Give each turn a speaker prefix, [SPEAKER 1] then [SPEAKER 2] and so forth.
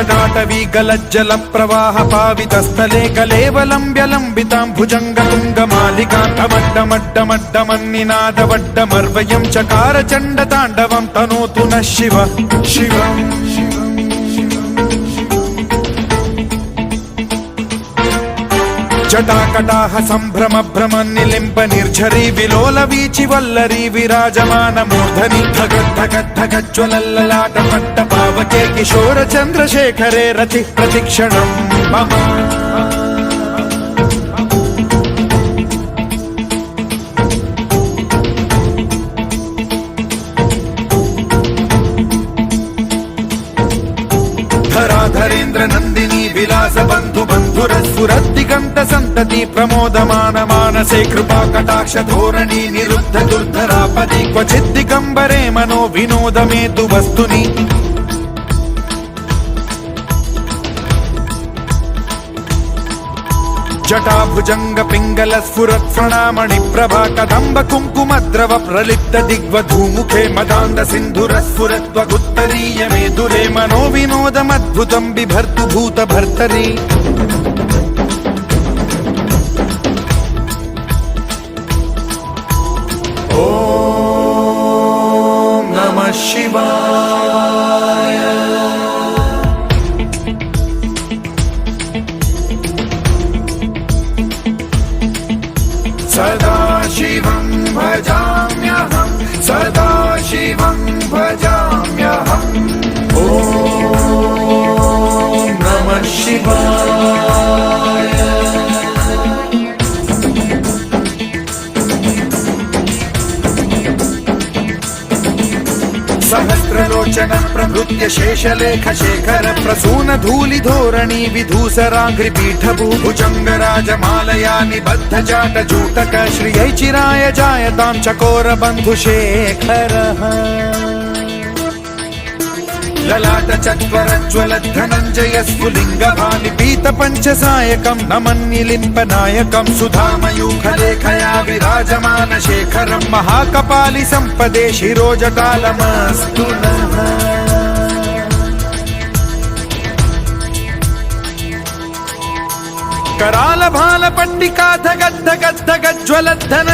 [SPEAKER 1] जटाटवी गलज्जल प्रवाह पावितस्थले कलेवलम्ब्यलम्बितां भुजङ्गतुङ्गमालिकां डमड्डमड्डमड्डमन्निनादवड्डमर्वयं चकार चण्डताण्डवं तनोतु नः शिव शिवम् जटाकटाह सम्भ्रम भ्रम निलिम्ब निर्झरी विलोल वीचि वल्लरी विराजमान मूर्धनि धगद्धगद्धगज्ज्वलल्ललाट पट्ट पावके किशोर चन्द्रशेखरे रतिः प्रतिक्षणं मम धराधरेन्द्र नन्दिनी विलास बन्धु बन्धुरस्फुरद्दिगन्त सन्तति प्रमोदमान मानसे कृपा कटाक्ष धोरणी निरुद्ध दुर्धरापदि क्वचिद्दिगम्बरे मनो विनोदमेतु वस्तुनि जटाभुजंग पिंगल स्फुरत् प्रणामणि प्रभा कदम्ब कुङ्कुमद्रव प्रलिप्त दिग्वधूमुखे मदान्द सिन्धुर स्फुरत्वगुत्तरीय मेदुरे मनो विनोदमद्भुतं बिभर्तु भूत भर्तरि ॐ नमः शिवाय सदा शिवं भजाम्यहं सदा शिवं भजाम्यहम् ॐ नमः शिवाय सहस्रलोचन प्रभृत्य शेषलेख शेखर प्रसून धूलि धोरणी विधूसराघ्रिपीठभू भुजंगराजमालया निबद्ध जाट जूटक श्रियै चिराय जायतां चकोर बन्धुशेखरः ललाट चत्वरज्वल धनञ्जय स्फुलिंग भालिपीत पंचसायकं नमन्निलिम्पनायकं सुधामयूखलेखया विराजमान शेखरं महाकपालि संपदे शिरोजटालमस्तु नः कराल भाल पट्टिका धगद्धगद्धगज्ज्वल धन